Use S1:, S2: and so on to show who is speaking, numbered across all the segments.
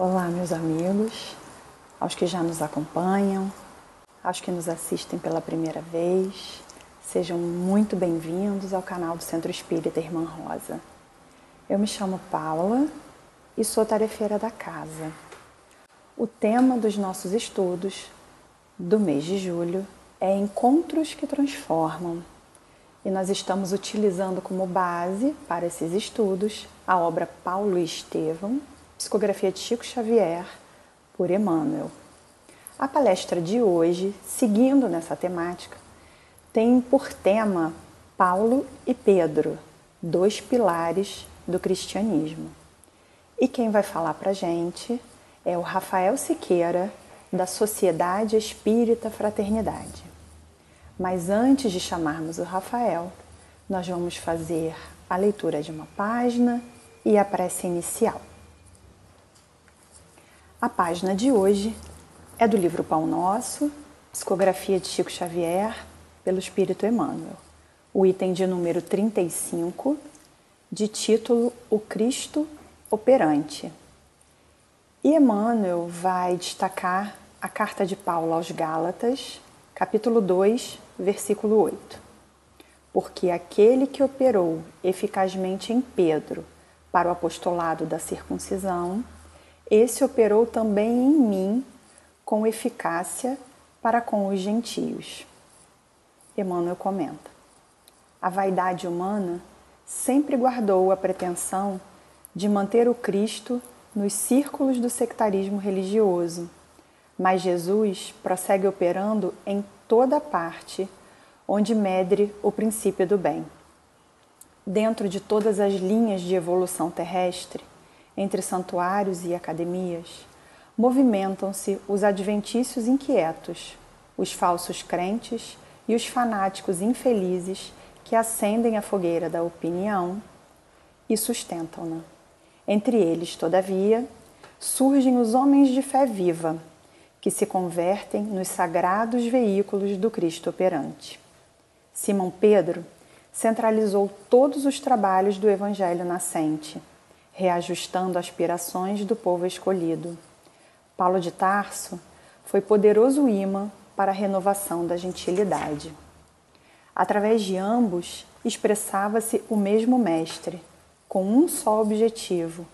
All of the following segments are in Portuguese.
S1: Olá, meus amigos, aos que já nos acompanham, aos que nos assistem pela primeira vez, sejam muito bem-vindos ao canal do Centro Espírita Irmã Rosa. Eu me chamo Paula e sou tarefeira da casa. O tema dos nossos estudos do mês de julho é Encontros que Transformam. E nós estamos utilizando como base para esses estudos a obra Paulo e Estevão, Psicografia de Chico Xavier, por Emmanuel. A palestra de hoje, seguindo nessa temática, tem por tema Paulo e Pedro, dois pilares do cristianismo. E quem vai falar para a gente é o Rafael Siqueira, da Sociedade Espírita Fraternidade. Mas antes de chamarmos o Rafael, nós vamos fazer a leitura de uma página e a prece inicial. A página de hoje é do livro Pão Nosso, Psicografia de Chico Xavier, pelo Espírito Emmanuel. O item de número 35, de título O Cristo Operante. E Emmanuel vai destacar a carta de Paulo aos Gálatas, capítulo 2, versículo 8. Porque aquele que operou eficazmente em Pedro para o apostolado da circuncisão, esse operou também em mim com eficácia para com os gentios. Emmanuel comenta: a vaidade humana sempre guardou a pretensão de manter o Cristo nos círculos do sectarismo religioso, mas Jesus prossegue operando em toda parte onde medre o princípio do bem. Dentro de todas as linhas de evolução terrestre, entre santuários e academias, movimentam-se os adventícios inquietos, os falsos crentes e os fanáticos infelizes que acendem a fogueira da opinião e sustentam-na. Entre eles, todavia, surgem os homens de fé viva, que se convertem nos sagrados veículos do Cristo operante. Simão Pedro centralizou todos os trabalhos do Evangelho nascente, reajustando aspirações do povo escolhido. Paulo de Tarso foi poderoso imã para a renovação da gentilidade. Através de ambos, expressava-se o mesmo Mestre, com um só objetivo: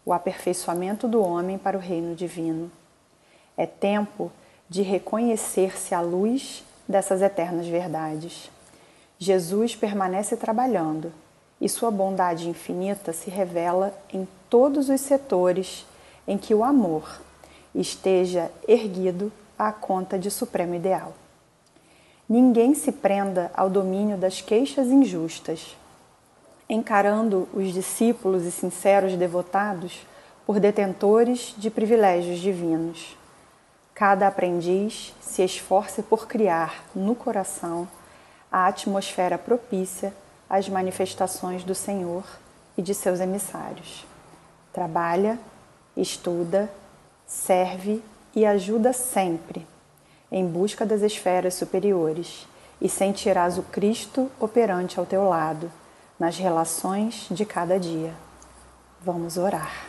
S1: o aperfeiçoamento do homem para o reino divino. É tempo de reconhecer-se à luz dessas eternas verdades. Jesus permanece trabalhando, e sua bondade infinita se revela em todos os setores em que o amor esteja erguido à conta de supremo ideal. Ninguém se prenda ao domínio das queixas injustas, encarando os discípulos e sinceros devotados por detentores de privilégios divinos. Cada aprendiz se esforce por criar no coração a atmosfera propícia às manifestações do Senhor e de seus emissários. Trabalha, estuda, serve e ajuda sempre, em busca das esferas superiores, e sentirás o Cristo operante ao teu lado, nas relações de cada dia. Vamos orar.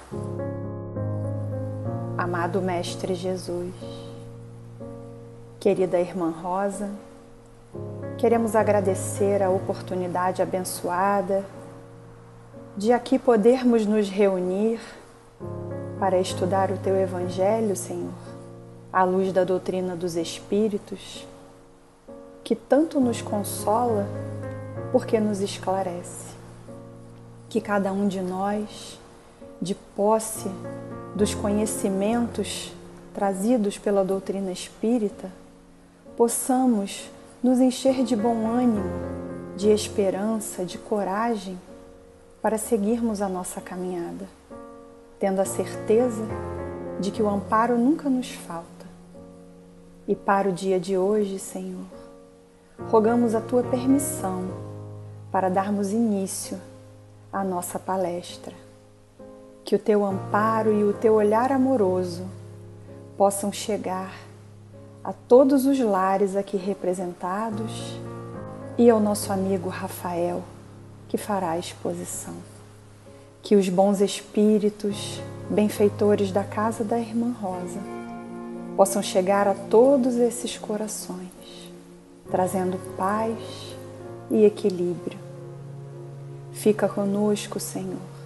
S1: Amado Mestre Jesus, querida Irmã Rosa, queremos agradecer a oportunidade abençoada de aqui podermos nos reunir para estudar o Teu Evangelho, Senhor, à luz da doutrina dos Espíritos, que tanto nos consola porque nos esclarece. Que cada um de nós, de posse dos conhecimentos trazidos pela doutrina espírita, possamos nos encher de bom ânimo, de esperança, de coragem para seguirmos a nossa caminhada, tendo a certeza de que o amparo nunca nos falta. E para o dia de hoje, Senhor, rogamos a Tua permissão para darmos início à nossa palestra. Que o Teu amparo e o Teu olhar amoroso possam chegar a todos os lares aqui representados e ao nosso amigo Rafael, que fará a exposição. Que os bons espíritos benfeitores da casa da Irmã Rosa, possam chegar a todos esses corações, trazendo paz e equilíbrio. Fica conosco, Senhor.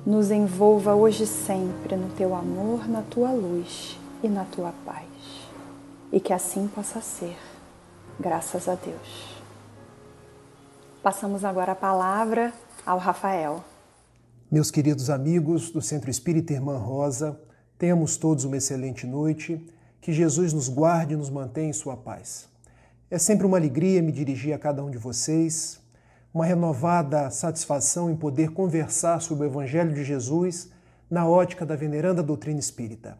S1: Nos envolva hoje e sempre no Teu amor, na Tua luz e na Tua paz. E que assim possa ser, graças a Deus. Passamos agora a palavra ao Rafael.
S2: Meus queridos amigos do Centro Espírita Irmã Rosa, tenhamos todos uma excelente noite, que Jesus nos guarde e nos mantenha em sua paz. É sempre uma alegria me dirigir a cada um de vocês, uma renovada satisfação em poder conversar sobre o Evangelho de Jesus na ótica da veneranda doutrina espírita.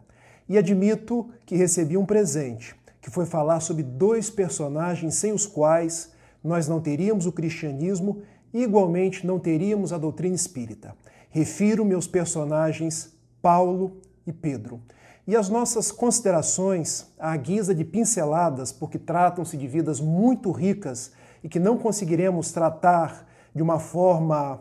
S2: E admito que recebi um presente, que foi falar sobre dois personagens sem os quais nós não teríamos o cristianismo e igualmente não teríamos a doutrina espírita. Refiro meus personagens Paulo e Pedro. E as nossas considerações à guisa de pinceladas, porque tratam-se de vidas muito ricas e que não conseguiremos tratar de uma forma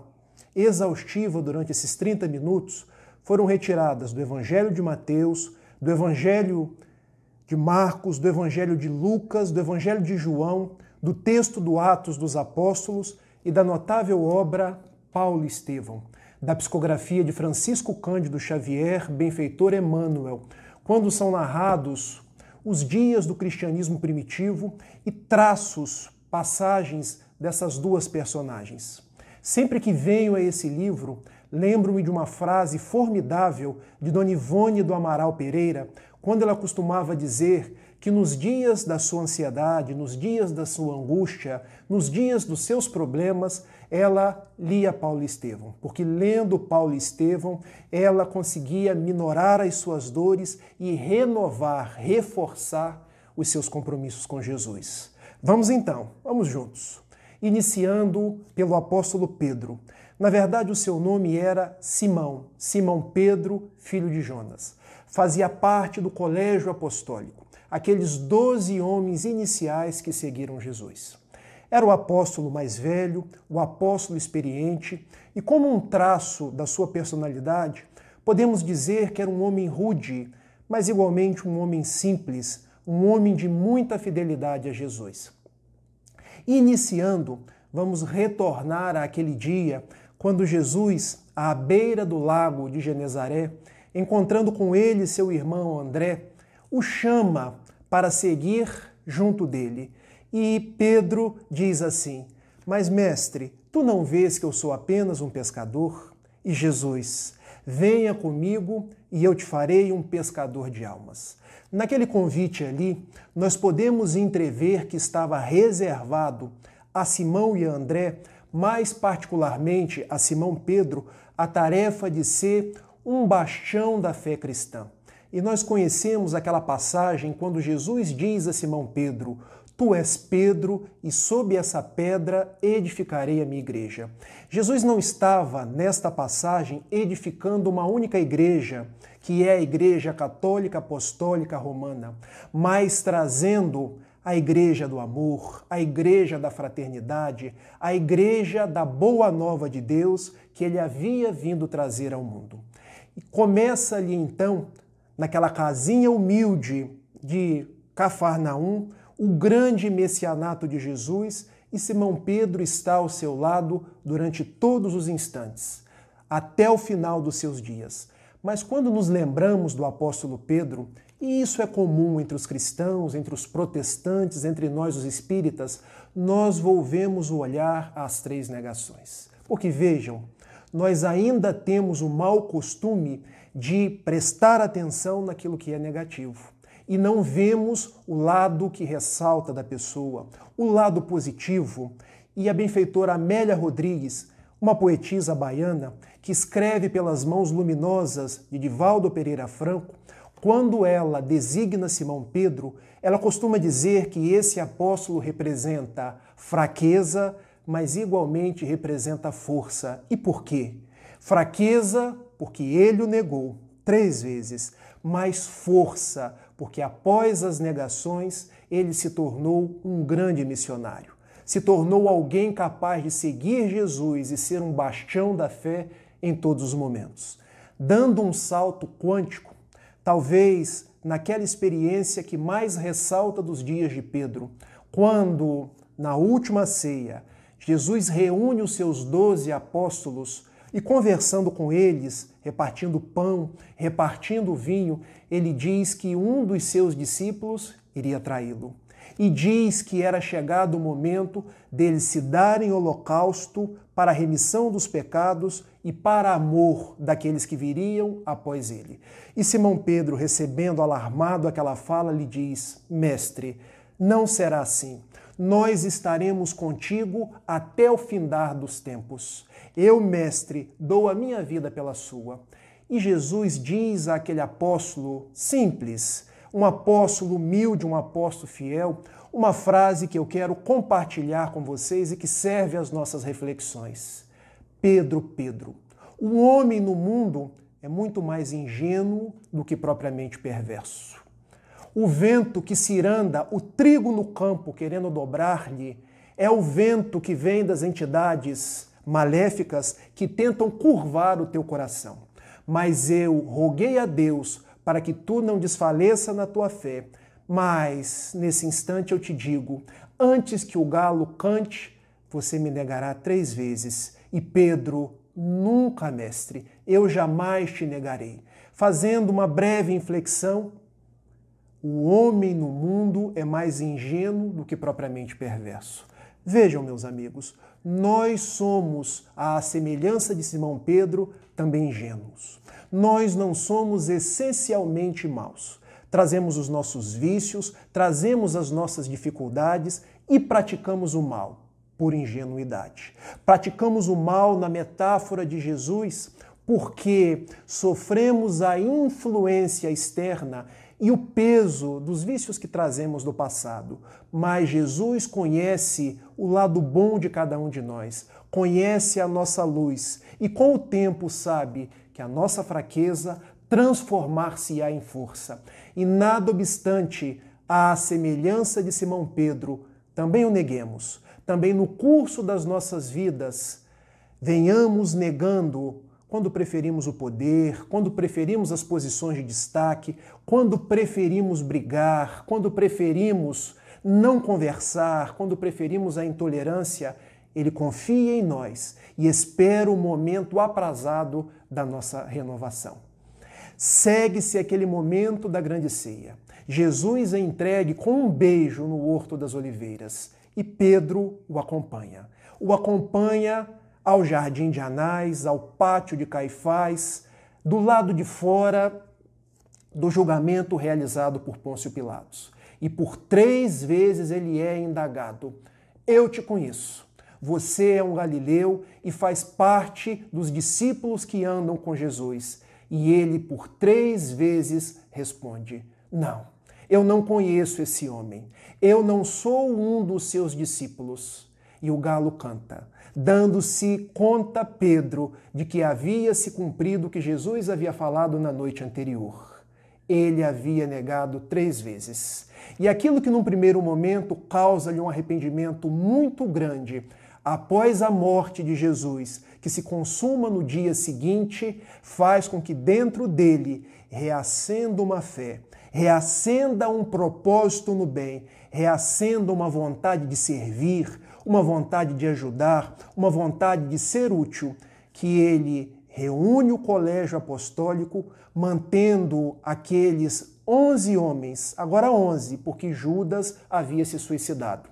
S2: exaustiva durante esses 30 minutos, foram retiradas do Evangelho de Mateus, do Evangelho de Marcos, do Evangelho de Lucas, do Evangelho de João, do texto do Atos dos Apóstolos e da notável obra Paulo e Estevão, da psicografia de Francisco Cândido Xavier, benfeitor Emmanuel, quando são narrados os dias do cristianismo primitivo e traços, passagens dessas duas personagens. Sempre que venho a esse livro, lembro-me de uma frase formidável de Dona Ivone do Amaral Pereira, quando ela costumava dizer que nos dias da sua ansiedade, nos dias da sua angústia, nos dias dos seus problemas, ela lia Paulo e Estevão, porque lendo Paulo e Estevão, ela conseguia minorar as suas dores e renovar, reforçar os seus compromissos com Jesus. Vamos então, vamos juntos. Iniciando pelo apóstolo Pedro. Na verdade, o seu nome era Simão, Simão Pedro, filho de Jonas. Fazia parte do colégio apostólico, aqueles 12 homens iniciais que seguiram Jesus. Era o apóstolo mais velho, o apóstolo experiente, e como um traço da sua personalidade, podemos dizer que era um homem rude, mas igualmente um homem simples, um homem de muita fidelidade a Jesus. Iniciando, vamos retornar àquele dia quando Jesus, à beira do lago de Genezaré, encontrando com ele seu irmão André, o chama para seguir junto dele. E Pedro diz assim: "Mas, mestre, tu não vês que eu sou apenas um pescador?" E Jesus: "Venha comigo e eu te farei um pescador de almas." Naquele convite ali, nós podemos entrever que estava reservado a Simão e a André, mais particularmente a Simão Pedro, a tarefa de ser um bastião da fé cristã. E nós conhecemos aquela passagem quando Jesus diz a Simão Pedro: "Tu és Pedro, e sob essa pedra edificarei a minha igreja." Jesus não estava, nesta passagem, edificando uma única igreja, que é a Igreja Católica Apostólica Romana, mas trazendo a igreja do amor, a igreja da fraternidade, a igreja da boa nova de Deus que ele havia vindo trazer ao mundo. E começa ali então, naquela casinha humilde de Cafarnaum, o grande messianato de Jesus, e Simão Pedro está ao seu lado durante todos os instantes, até o final dos seus dias. Mas quando nos lembramos do apóstolo Pedro, e isso é comum entre os cristãos, entre os protestantes, entre nós os espíritas, nós volvemos o olhar às três negações. Porque vejam, nós ainda temos o mau costume de prestar atenção naquilo que é negativo. E não vemos o lado que ressalta da pessoa, o lado positivo. E a benfeitora Amélia Rodrigues, uma poetisa baiana, que escreve pelas mãos luminosas de Divaldo Pereira Franco, quando ela designa Simão Pedro, ela costuma dizer que esse apóstolo representa fraqueza, mas igualmente representa força. E por quê? Fraqueza, porque ele o negou 3 vezes, mas força, porque após as negações, ele se tornou um grande missionário. Se tornou alguém capaz de seguir Jesus e ser um bastião da fé em todos os momentos. dando um salto quântico, talvez naquela experiência que mais ressalta dos dias de Pedro, quando, na última ceia, Jesus reúne os seus 12 apóstolos e, conversando com eles, repartindo pão, repartindo vinho, ele diz que um dos seus discípulos iria traí-lo. E diz que era chegado o momento deles se darem holocausto para a remissão dos pecados e para amor daqueles que viriam após ele. E Simão Pedro, recebendo alarmado aquela fala, lhe diz: Mestre, não será assim. Nós estaremos contigo até o findar dos tempos. Eu, mestre, dou a minha vida pela sua. E Jesus diz àquele apóstolo simples, um apóstolo humilde, um apóstolo fiel, uma frase que eu quero compartilhar com vocês e que serve às nossas reflexões. Pedro, Pedro, o homem no mundo é muito mais ingênuo do que propriamente perverso. O vento que ciranda o trigo no campo querendo dobrar-lhe é o vento que vem das entidades maléficas que tentam curvar o teu coração. Mas eu roguei a Deus para que tu não desfaleça na tua fé. Mas, nesse instante eu te digo, antes que o galo cante, você me negará 3 vezes. E Pedro, nunca, mestre, eu jamais te negarei. Fazendo uma breve inflexão, o homem no mundo é mais ingênuo do que propriamente perverso. Vejam, meus amigos, nós somos, à semelhança de Simão Pedro, também ingênuos. Nós não somos essencialmente maus. Trazemos os nossos vícios, trazemos as nossas dificuldades e praticamos o mal por ingenuidade. Praticamos o mal na metáfora de Jesus porque sofremos a influência externa e o peso dos vícios que trazemos do passado. Mas Jesus conhece o lado bom de cada um de nós, conhece a nossa luz e com o tempo sabe que a nossa fraqueza transformar-se-á em força. E nada obstante, à semelhança de Simão Pedro, também o neguemos. Também no curso das nossas vidas, venhamos negando quando preferimos o poder, quando preferimos as posições de destaque, quando preferimos brigar, quando preferimos não conversar, quando preferimos a intolerância, ele confia em nós e espera o momento aprazado da nossa renovação. Segue-se aquele momento da grande ceia. Jesus é entregue com um beijo no Horto das Oliveiras e Pedro o acompanha. O acompanha ao Jardim de Anás, ao pátio de Caifás, do lado de fora do julgamento realizado por Pôncio Pilatos. E por 3 vezes ele é indagado: eu te conheço, você é um galileu e faz parte dos discípulos que andam com Jesus. E ele por 3 vezes responde: não, eu não conheço esse homem, eu não sou um dos seus discípulos. E o galo canta, dando-se conta Pedro de que havia se cumprido o que Jesus havia falado na noite anterior. Ele havia negado 3 vezes. E aquilo que num primeiro momento causa-lhe um arrependimento muito grande, após a morte de Jesus, que se consuma no dia seguinte, faz com que dentro dele reacenda uma fé, reacenda um propósito no bem, reacenda uma vontade de servir, uma vontade de ajudar, uma vontade de ser útil, que ele reúne o colégio apostólico, mantendo aqueles 11 homens, agora 11, porque Judas havia se suicidado,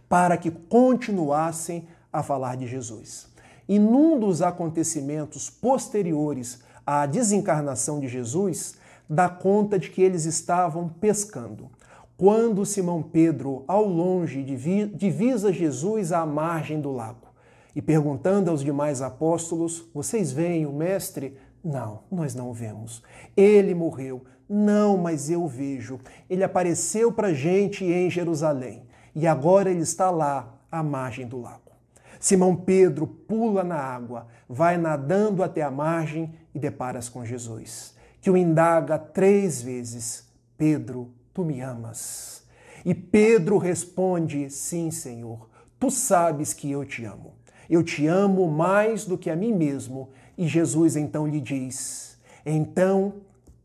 S2: para que continuassem a falar de Jesus. E num dos acontecimentos posteriores à desencarnação de Jesus, dá conta de que eles estavam pescando. Quando Simão Pedro, ao longe, divisa Jesus à margem do lago e perguntando aos demais apóstolos: vocês veem o mestre? Não, nós não o vemos. Ele morreu. Não, mas eu o vejo. Ele apareceu para a gente em Jerusalém e agora ele está lá, à margem do lago. Simão Pedro pula na água, vai nadando até a margem e depara-se com Jesus, que o indaga 3 vezes: Pedro, tu me amas? E Pedro responde: sim, Senhor, tu sabes que eu te amo. Eu te amo mais do que a mim mesmo E Jesus então lhe diz: então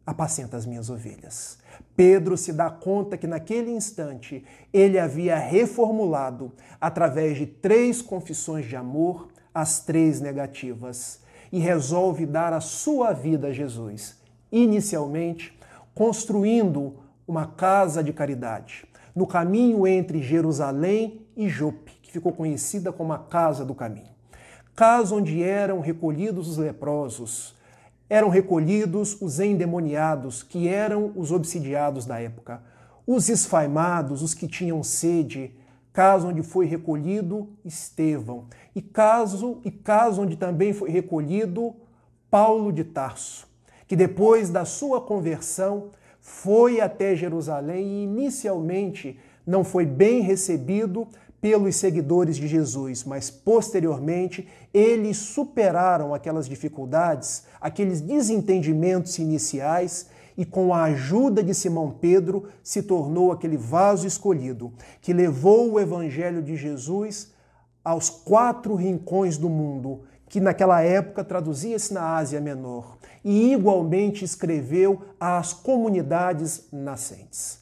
S2: apacenta as minhas ovelhas. Pedro se dá conta que naquele instante ele havia reformulado, através de 3 confissões de amor, as 3 negativas, e resolve dar a sua vida a Jesus, inicialmente construindo uma casa de caridade, no caminho entre Jerusalém e Jope, que ficou conhecida como a Casa do Caminho. Casa onde eram recolhidos os leprosos, eram recolhidos os endemoniados, que eram os obsidiados da época, os esfaimados, os que tinham sede, casa onde foi recolhido Estevão, e caso onde também foi recolhido Paulo de Tarso, que depois da sua conversão foi até Jerusalém e inicialmente não foi bem recebido pelos seguidores de Jesus, mas posteriormente eles superaram aquelas dificuldades, aqueles desentendimentos iniciais, e com a ajuda de Simão Pedro se tornou aquele vaso escolhido que levou o evangelho de Jesus aos 4 rincões do mundo, que naquela época traduzia-se na Ásia Menor, e igualmente escreveu às comunidades nascentes.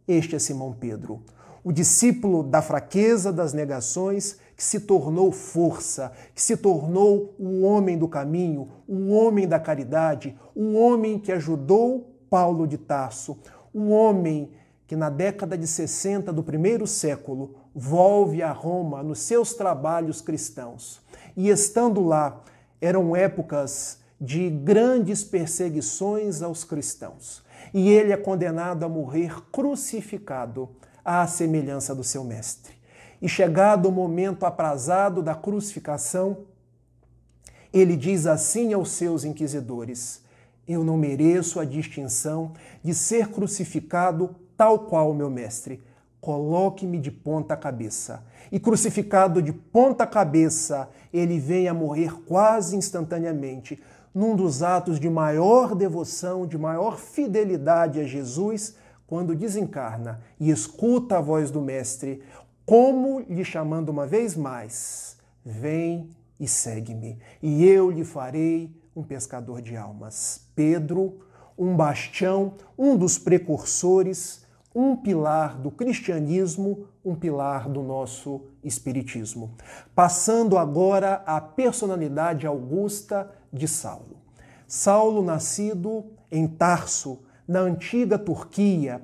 S2: Este é Simão Pedro, o discípulo da fraqueza, das negações, que se tornou força, que se tornou o homem do caminho, o homem da caridade, o homem que ajudou Paulo de Tarso, o homem que na década de 60 do primeiro século volve a Roma nos seus trabalhos cristãos. E estando lá, eram épocas de grandes perseguições aos cristãos. E ele é condenado a morrer crucificado, à semelhança do seu mestre. E chegado o momento aprazado da crucificação, ele diz assim aos seus inquisidores: eu não mereço a distinção de ser crucificado tal qual o meu mestre. Coloque-me de ponta cabeça. E crucificado de ponta cabeça, ele vem a morrer quase instantaneamente, num dos atos de maior devoção, de maior fidelidade a Jesus, quando desencarna e escuta a voz do Mestre, como lhe chamando uma vez mais: vem e segue-me, e eu lhe farei um pescador de almas. Pedro, um bastião, um dos precursores, um pilar do cristianismo, um pilar do nosso espiritismo. Passando agora à personalidade augusta de Saulo. Saulo, nascido em Tarso, na antiga Turquia,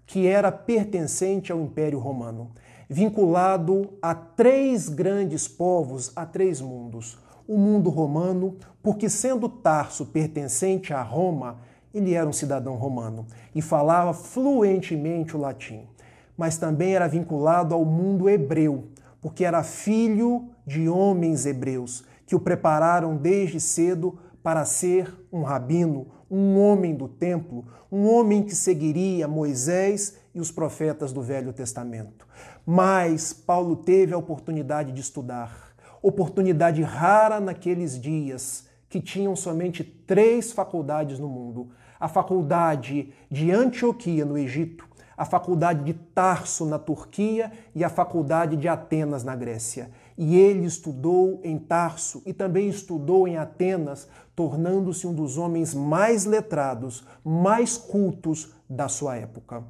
S2: que era pertencente ao Império Romano, vinculado a 3 grandes povos, a 3 mundos. O mundo romano, porque sendo Tarso pertencente a Roma, ele era um cidadão romano e falava fluentemente o latim. Mas também era vinculado ao mundo hebreu, porque era filho de homens hebreus que o prepararam desde cedo para ser um rabino, um homem do templo, um homem que seguiria Moisés e os profetas do Velho Testamento. Mas Paulo teve a oportunidade de estudar, oportunidade rara naqueles dias, que tinham somente 3 faculdades no mundo: a faculdade de Antioquia, no Egito, a faculdade de Tarso, na Turquia, e a faculdade de Atenas, na Grécia. E ele estudou em Tarso e também estudou em Atenas, tornando-se um dos homens mais letrados, mais cultos da sua época.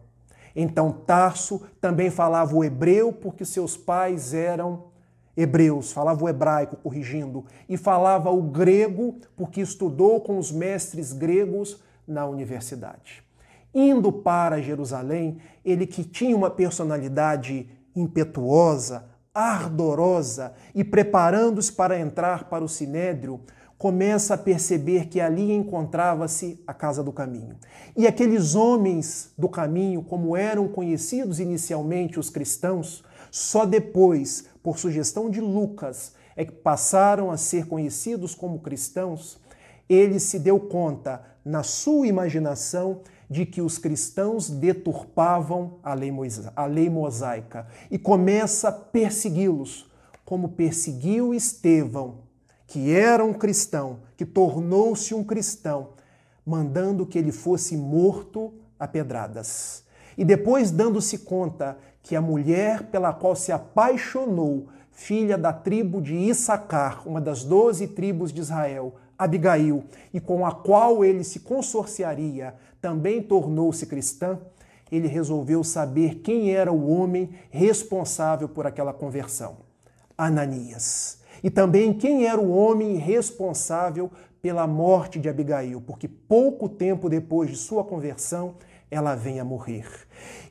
S2: Então Tarso também falava o hebreu, porque seus pais eram hebreus, falava o hebraico, corrigindo, e falava o grego, porque estudou com os mestres gregos na universidade. Indo para Jerusalém, ele que tinha uma personalidade impetuosa, ardorosa, e preparando-se para entrar para o Sinédrio, começa a perceber que ali encontrava-se a Casa do Caminho. E aqueles homens do caminho, como eram conhecidos inicialmente os cristãos, só depois, por sugestão de Lucas, é que passaram a ser conhecidos como cristãos. Ele se deu conta, na sua imaginação, de que os cristãos deturpavam a lei mosaica e começa a persegui-los, como perseguiu Estevão, que era um cristão, que tornou-se um cristão, mandando que ele fosse morto a pedradas. E depois dando-se conta que a mulher pela qual se apaixonou, filha da tribo de Issacar, uma das 12 tribos de Israel, Abigail, e com a qual ele se consorciaria, também tornou-se cristã, ele resolveu saber quem era o homem responsável por aquela conversão. Ananias. E também quem era o homem responsável pela morte de Abigail, porque pouco tempo depois de sua conversão, ela vem a morrer.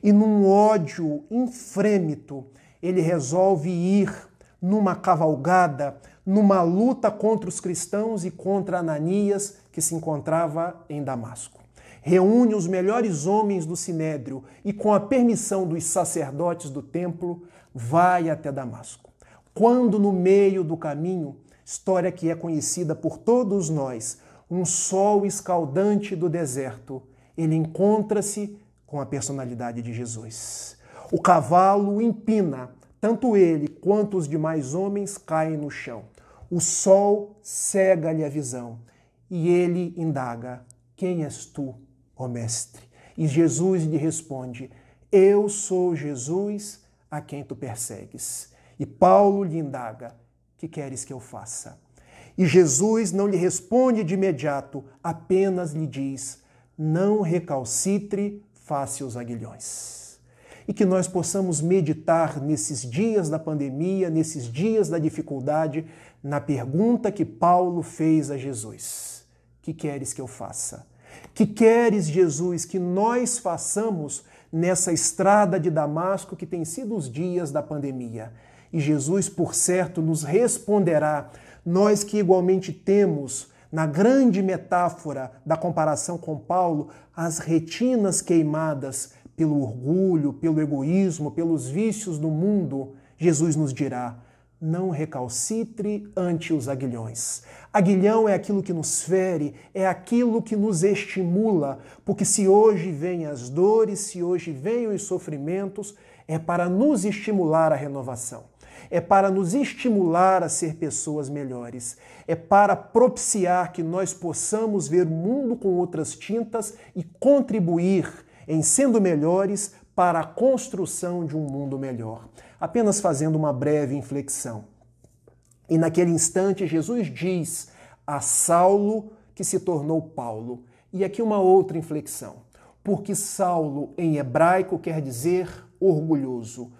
S2: E num ódio infrêmito, ele resolve ir numa cavalgada, numa luta contra os cristãos e contra Ananias, que se encontrava em Damasco. Reúne os melhores homens do Sinédrio e, com a permissão dos sacerdotes do templo, vai até Damasco. Quando no meio do caminho, história que é conhecida por todos nós, um sol escaldante do deserto, ele encontra-se com a personalidade de Jesus. O cavalo empina, tanto ele quanto os demais homens caem no chão. O sol cega-lhe a visão e ele indaga: quem és tu, ó mestre? E Jesus lhe responde: eu sou Jesus a quem tu persegues. E Paulo lhe indaga: que queres que eu faça? E Jesus não lhe responde de imediato, apenas lhe diz: não recalcitre face os aguilhões. E que nós possamos meditar nesses dias da pandemia, nesses dias da dificuldade, na pergunta que Paulo fez a Jesus: que queres que eu faça? Que queres, Jesus, que nós façamos nessa estrada de Damasco que tem sido os dias da pandemia? E Jesus, por certo, nos responderá, nós que igualmente temos, na grande metáfora da comparação com Paulo, as retinas queimadas pelo orgulho, pelo egoísmo, pelos vícios do mundo, Jesus nos dirá: não recalcitre ante os aguilhões. Aguilhão é aquilo que nos fere, é aquilo que nos estimula, porque se hoje vêm as dores, se hoje vêm os sofrimentos, é para nos estimular à renovação. É para nos estimular a ser pessoas melhores. É para propiciar que nós possamos ver o mundo com outras tintas e contribuir em sendo melhores para a construção de um mundo melhor. Apenas fazendo uma breve inflexão. E naquele instante Jesus diz a Saulo que se tornou Paulo. E aqui uma outra inflexão. Porque Saulo em hebraico quer dizer orgulhoso.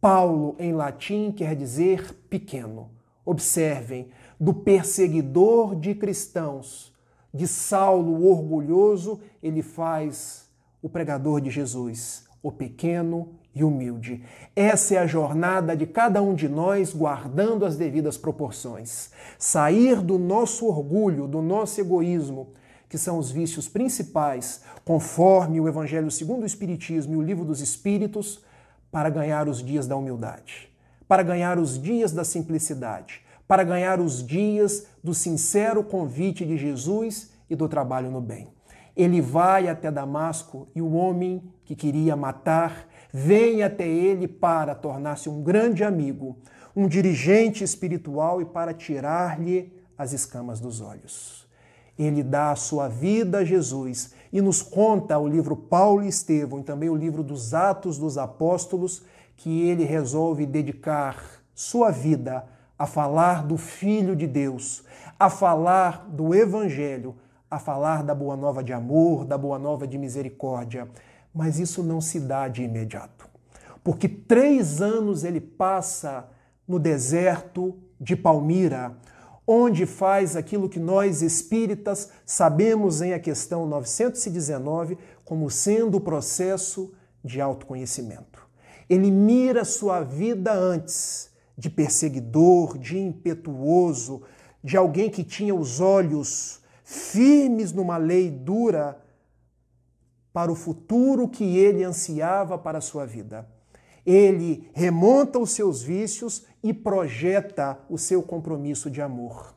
S2: Paulo, em latim, quer dizer pequeno. Observem, do perseguidor de cristãos, de Saulo o orgulhoso, ele faz o pregador de Jesus, o pequeno e humilde. Essa é a jornada de cada um de nós, guardando as devidas proporções. Sair do nosso orgulho, do nosso egoísmo, que são os vícios principais, conforme o Evangelho segundo o Espiritismo e o Livro dos Espíritos, para ganhar os dias da humildade, para ganhar os dias da simplicidade, para ganhar os dias do sincero convite de Jesus e do trabalho no bem. Ele vai até Damasco e o homem que queria matar vem até ele para tornar-se um grande amigo, um dirigente espiritual e para tirar-lhe as escamas dos olhos. Ele dá a sua vida a Jesus e nos conta o livro Paulo e Estevão e também o livro dos Atos dos Apóstolos que ele resolve dedicar sua vida a falar do Filho de Deus, a falar do Evangelho, a falar da boa nova de amor, da boa nova de misericórdia. Mas isso não se dá de imediato, porque 3 anos ele passa no deserto de Palmira, onde faz aquilo que nós espíritas sabemos em a questão 919 como sendo o processo de autoconhecimento. Ele mira sua vida antes de perseguidor, de impetuoso, de alguém que tinha os olhos firmes numa lei dura para o futuro que ele ansiava para a sua vida. Ele remonta os seus vícios e projeta o seu compromisso de amor,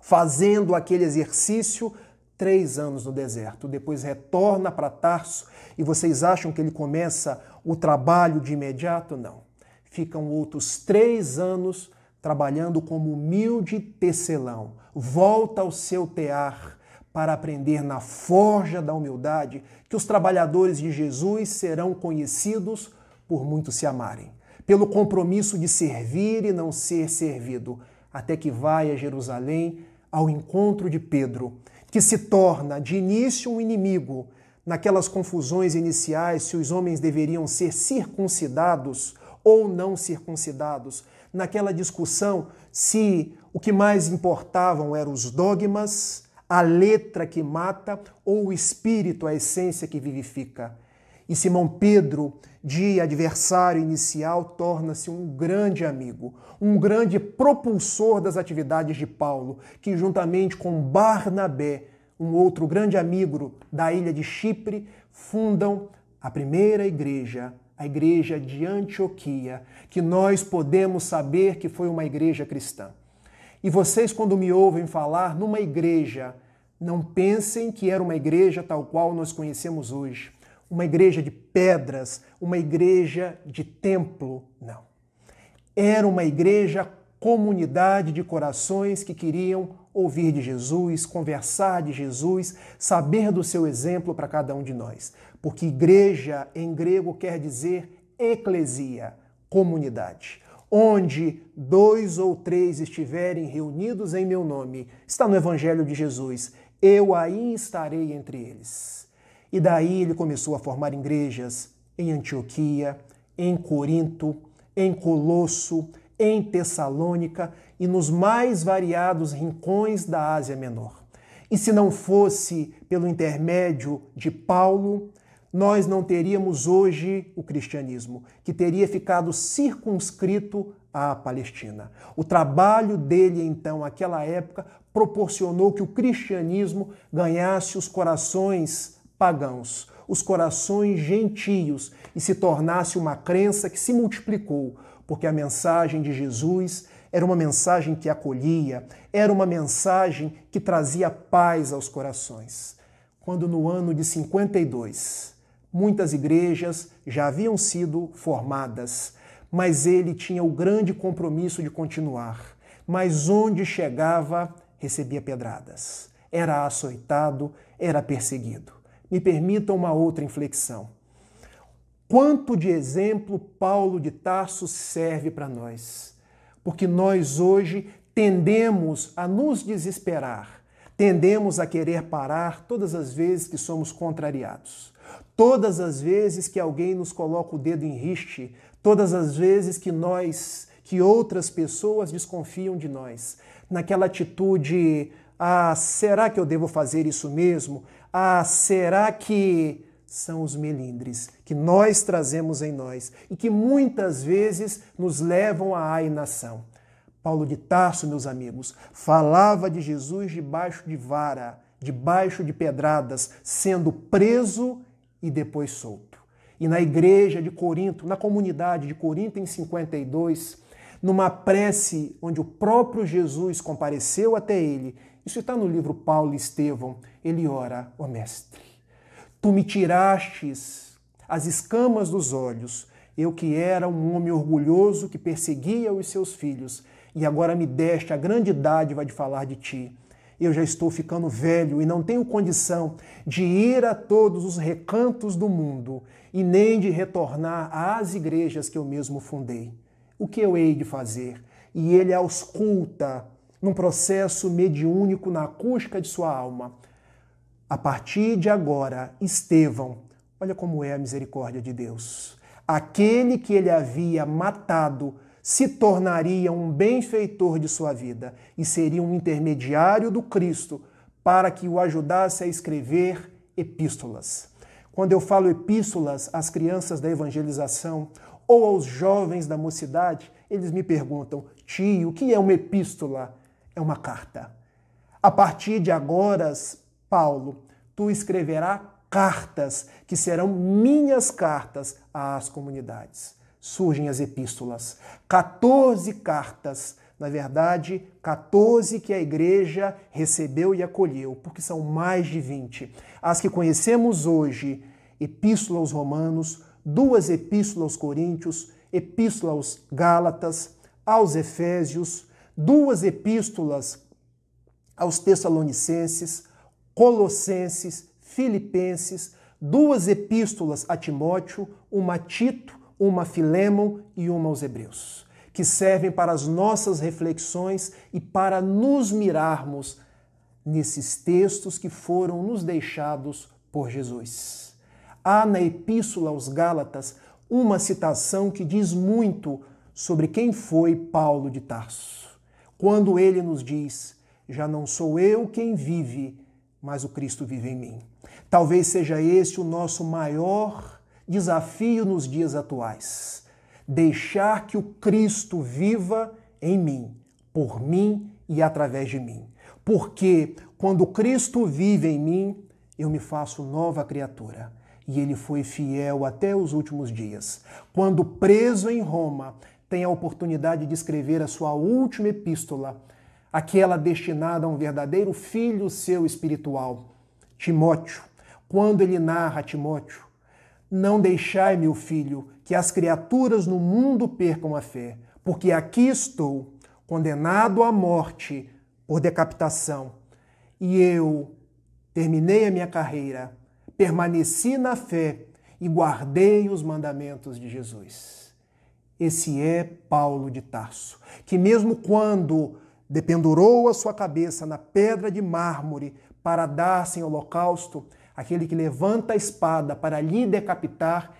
S2: fazendo aquele exercício 3 anos no deserto. Depois retorna para Tarso e vocês acham que ele começa o trabalho de imediato? Não. Ficam outros 3 anos trabalhando como humilde tecelão. Volta ao seu tear para aprender na forja da humildade que os trabalhadores de Jesus serão conhecidos por muitos se amarem, pelo compromisso de servir e não ser servido, até que vai a Jerusalém, ao encontro de Pedro, que se torna de início um inimigo, naquelas confusões iniciais se os homens deveriam ser circuncidados ou não circuncidados, naquela discussão se o que mais importavam eram os dogmas, a letra que mata ou o espírito, a essência que vivifica. E Simão Pedro, de adversário inicial, torna-se um grande amigo, um grande propulsor das atividades de Paulo, que juntamente com Barnabé, um outro grande amigo da ilha de Chipre, fundam a primeira igreja, a igreja de Antioquia, que nós podemos saber que foi uma igreja cristã. E vocês, quando me ouvem falar numa igreja, não pensem que era uma igreja tal qual nós conhecemos hoje, uma igreja de pedras, uma igreja de templo, não. Era uma igreja comunidade de corações que queriam ouvir de Jesus, conversar de Jesus, saber do seu exemplo para cada um de nós. Porque igreja em grego quer dizer eclesia, comunidade. Onde 2 ou 3 estiverem reunidos em meu nome, está no Evangelho de Jesus, eu aí estarei entre eles. E daí ele começou a formar igrejas em Antioquia, em Corinto, em Colosso, em Tessalônica e nos mais variados rincões da Ásia Menor. E se não fosse pelo intermédio de Paulo, nós não teríamos hoje o cristianismo, que teria ficado circunscrito à Palestina. O trabalho dele, então, naquela época, proporcionou que o cristianismo ganhasse os corações pagãos, os corações gentios, e se tornasse uma crença que se multiplicou, porque a mensagem de Jesus era uma mensagem que acolhia, era uma mensagem que trazia paz aos corações. Quando no ano de 52, muitas igrejas já haviam sido formadas, mas ele tinha o grande compromisso de continuar. Mas onde chegava, recebia pedradas. Era açoitado, era perseguido. Me permitam uma outra inflexão. Quanto de exemplo Paulo de Tarso serve para nós? Porque nós hoje tendemos a nos desesperar, tendemos a querer parar todas as vezes que somos contrariados, todas as vezes que alguém nos coloca o dedo em riste, todas as vezes que outras pessoas desconfiam de nós, naquela atitude, será que eu devo fazer isso mesmo? Será que... São os melindres que nós trazemos em nós e que muitas vezes nos levam à inação. Paulo de Tarso, meus amigos, falava de Jesus debaixo de vara, debaixo de pedradas, sendo preso e depois solto. E na igreja de Corinto, na comunidade de Corinto em 52, numa prece onde o próprio Jesus compareceu até ele, isso está no livro Paulo e Estevão, ele ora, ó mestre, tu me tirastes as escamas dos olhos, eu que era um homem orgulhoso que perseguia os seus filhos, e agora me deste a grande dádiva de falar de ti. Eu já estou ficando velho e não tenho condição de ir a todos os recantos do mundo e nem de retornar às igrejas que eu mesmo fundei. O que eu hei de fazer? E ele ausculta num processo mediúnico na acústica de sua alma. A partir de agora, Estevão, olha como é a misericórdia de Deus. Aquele que ele havia matado se tornaria um benfeitor de sua vida e seria um intermediário do Cristo para que o ajudasse a escrever epístolas. Quando eu falo epístolas às crianças da evangelização ou aos jovens da mocidade, eles me perguntam, tio, o que é uma epístola? É uma carta. A partir de agora, Paulo, tu escreverás cartas que serão minhas cartas às comunidades. Surgem as epístolas. 14 cartas, na verdade, 14 que a igreja recebeu e acolheu, porque são mais de 20. As que conhecemos hoje, epístola aos Romanos, 2 epístolas aos Coríntios, epístola aos Gálatas, aos Efésios, 2 epístolas aos Tessalonicenses, Colossenses, Filipenses, 2 epístolas a Timóteo, uma a Tito, uma a Filémon e uma aos Hebreus, que servem para as nossas reflexões e para nos mirarmos nesses textos que foram nos deixados por Jesus. Há na Epístola aos Gálatas uma citação que diz muito sobre quem foi Paulo de Tarso, quando ele nos diz: já não sou eu quem vive, mas o Cristo vive em mim. Talvez seja esse o nosso maior desafio nos dias atuais: deixar que o Cristo viva em mim, por mim e através de mim. Porque quando Cristo vive em mim, eu me faço nova criatura. E ele foi fiel até os últimos dias. Quando preso em Roma, tem a oportunidade de escrever a sua última epístola, aquela destinada a um verdadeiro filho seu espiritual, Timóteo. Quando ele narra a Timóteo: não deixai, meu filho, que as criaturas no mundo percam a fé, porque aqui estou, condenado à morte por decapitação, e eu terminei a minha carreira, permaneci na fé e guardei os mandamentos de Jesus. Esse é Paulo de Tarso, que mesmo quando dependurou a sua cabeça na pedra de mármore para dar-se em holocausto, aquele que levanta a espada para lhe decapitar,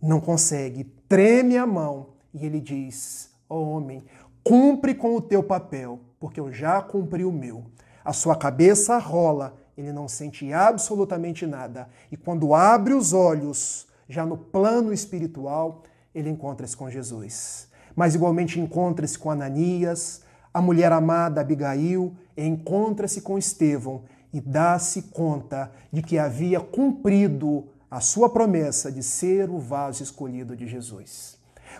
S2: não consegue, treme a mão e ele diz: ó homem, cumpre com o teu papel, porque eu já cumpri o meu. A sua cabeça rola, ele não sente absolutamente nada. E quando abre os olhos, já no plano espiritual, ele encontra-se com Jesus. Mas igualmente encontra-se com Ananias, a mulher amada Abigail, e encontra-se com Estevão e dá-se conta de que havia cumprido a sua promessa de ser o vaso escolhido de Jesus.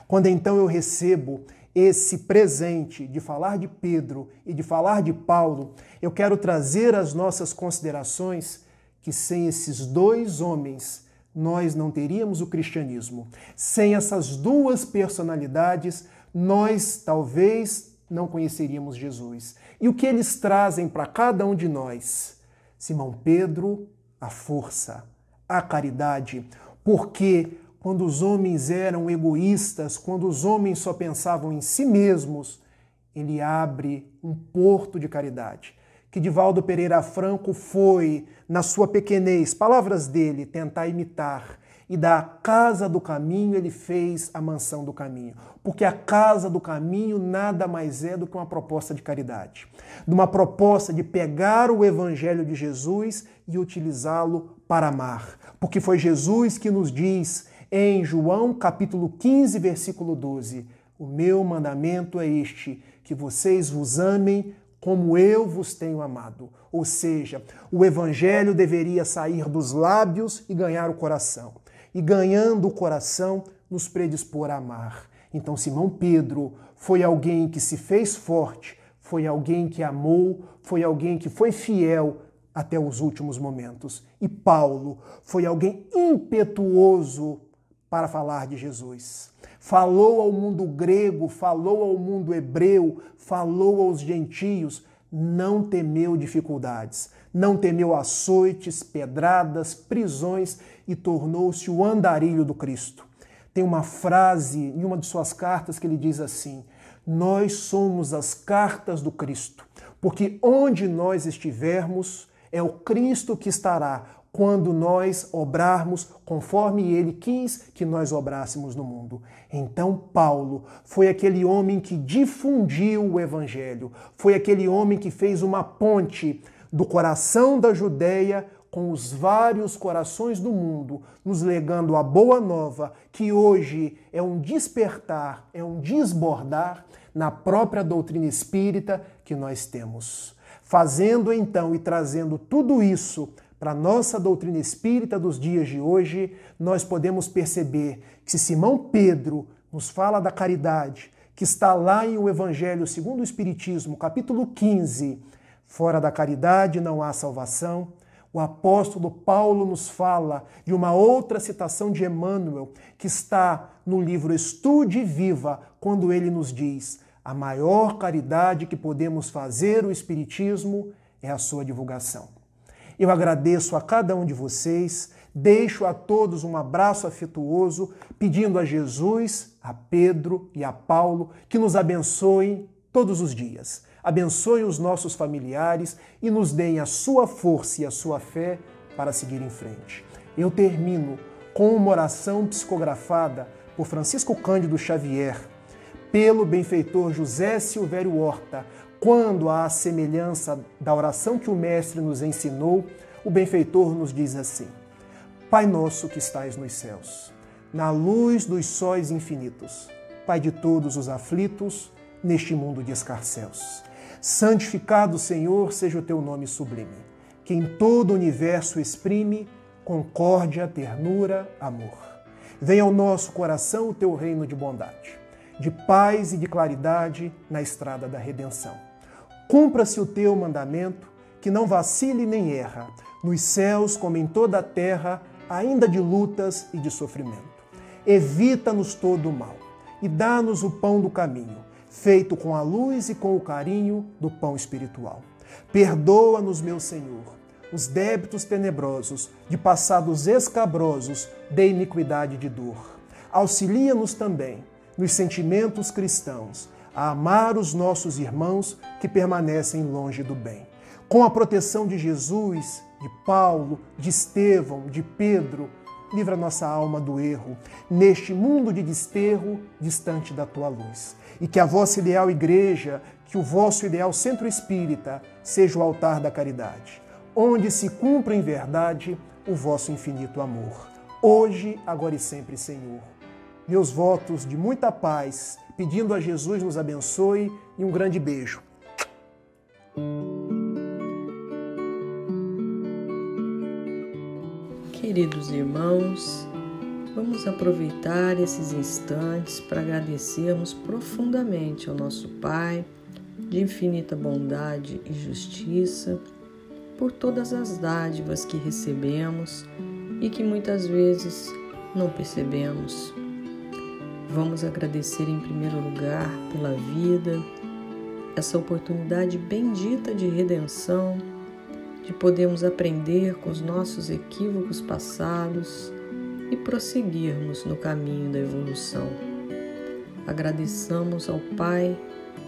S2: Quando então eu recebo esse presente de falar de Pedro e de falar de Paulo, eu quero trazer às nossas considerações que sem esses dois homens nós não teríamos o cristianismo. Sem essas duas personalidades, nós talvez não conheceríamos Jesus. E o que eles trazem para cada um de nós? Simão Pedro, a força, a caridade, porque quando os homens eram egoístas, quando os homens só pensavam em si mesmos, ele abre um porto de caridade. Que Divaldo Pereira Franco foi, na sua pequenez, palavras dele, tentar imitar. E da casa do caminho ele fez a mansão do caminho. Porque a casa do caminho nada mais é do que uma proposta de caridade. De uma proposta de pegar o evangelho de Jesus e utilizá-lo para amar. Porque foi Jesus que nos diz em João capítulo 15, versículo 12, o meu mandamento é este, que vocês vos amem como eu vos tenho amado. Ou seja, o evangelho deveria sair dos lábios e ganhar o coração. E ganhando o coração, nos predispor a amar. Então Simão Pedro foi alguém que se fez forte, foi alguém que amou, foi alguém que foi fiel até os últimos momentos. E Paulo foi alguém impetuoso para falar de Jesus. Falou ao mundo grego, falou ao mundo hebreu, falou aos gentios, não temeu dificuldades, não temeu açoites, pedradas, prisões e tornou-se o andarilho do Cristo. Tem uma frase em uma de suas cartas que ele diz assim: nós somos as cartas do Cristo, porque onde nós estivermos, é o Cristo que estará quando nós obrarmos conforme ele quis que nós obrássemos no mundo. Então Paulo foi aquele homem que difundiu o evangelho, foi aquele homem que fez uma ponte do coração da Judeia com os vários corações do mundo, nos legando a boa nova, que hoje é um despertar, é um desbordar na própria doutrina espírita que nós temos. Fazendo então e trazendo tudo isso para a nossa doutrina espírita dos dias de hoje, nós podemos perceber que se Simão Pedro nos fala da caridade, que está lá em O Evangelho segundo o Espiritismo, capítulo 15, fora da caridade não há salvação, o apóstolo Paulo nos fala de uma outra citação de Emmanuel, que está no livro Estude e Viva, quando ele nos diz: a maior caridade que podemos fazer o Espiritismo é a sua divulgação. Eu agradeço a cada um de vocês, deixo a todos um abraço afetuoso, pedindo a Jesus, a Pedro e a Paulo que nos abençoem todos os dias. abençoe os nossos familiares e nos deem a sua força e a sua fé para seguir em frente. Eu termino com uma oração psicografada por Francisco Cândido Xavier, pelo benfeitor José Silvério Horta, quando, à semelhança da oração que o Mestre nos ensinou, o benfeitor nos diz assim: Pai nosso que estais nos céus, na luz dos sóis infinitos, Pai de todos os aflitos, neste mundo de escarcéus. Santificado, Senhor, seja o teu nome sublime, que em todo o universo exprime concórdia, ternura, amor. Venha ao nosso coração o teu reino de bondade, de paz e de claridade na estrada da redenção. Cumpra-se o teu mandamento, que não vacile nem erra, nos céus como em toda a terra, ainda de lutas e de sofrimento. Evita-nos todo o mal e dá-nos o pão do caminho, feito com a luz e com o carinho do pão espiritual. Perdoa-nos, meu Senhor, os débitos tenebrosos, de passados escabrosos, de iniquidade e de dor. Auxilia-nos também, nos sentimentos cristãos, a amar os nossos irmãos que permanecem longe do bem. Com a proteção de Jesus, de Paulo, de Estevão, de Pedro, livra nossa alma do erro, neste mundo de desterro, distante da tua luz. E que a vossa ideal igreja, que o vosso ideal centro espírita, seja o altar da caridade, onde se cumpra em verdade o vosso infinito amor. Hoje, agora e sempre, Senhor. Meus votos de muita paz, pedindo a Jesus nos abençoe e um grande beijo.
S3: Queridos irmãos, vamos aproveitar esses instantes para agradecermos profundamente ao nosso Pai, de infinita bondade e justiça, por todas as dádivas que recebemos e que muitas vezes não percebemos. Vamos agradecer em primeiro lugar pela vida, essa oportunidade bendita de redenção, de podermos aprender com os nossos equívocos passados e prosseguirmos no caminho da evolução. Agradeçamos ao Pai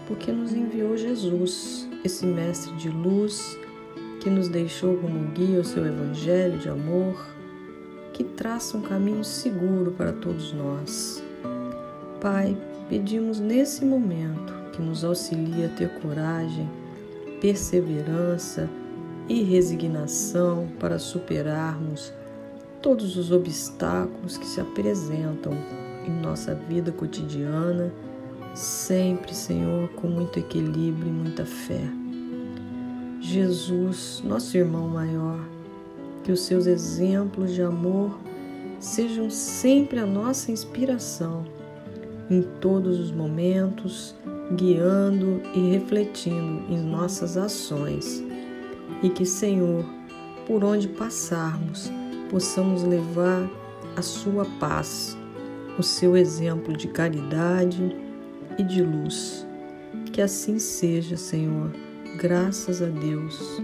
S3: porque nos enviou Jesus, esse mestre de luz, que nos deixou como guia o seu evangelho de amor, que traça um caminho seguro para todos nós. Pai, pedimos nesse momento que nos auxilie a ter coragem, perseverança e resignação para superarmos todos os obstáculos que se apresentam em nossa vida cotidiana, sempre, Senhor, com muito equilíbrio e muita fé. Jesus, nosso irmão maior, que os seus exemplos de amor sejam sempre a nossa inspiração em todos os momentos, guiando e refletindo em nossas ações. E que, Senhor, por onde passarmos, possamos levar a sua paz, o seu exemplo de caridade e de luz. Que assim seja, Senhor, graças a Deus.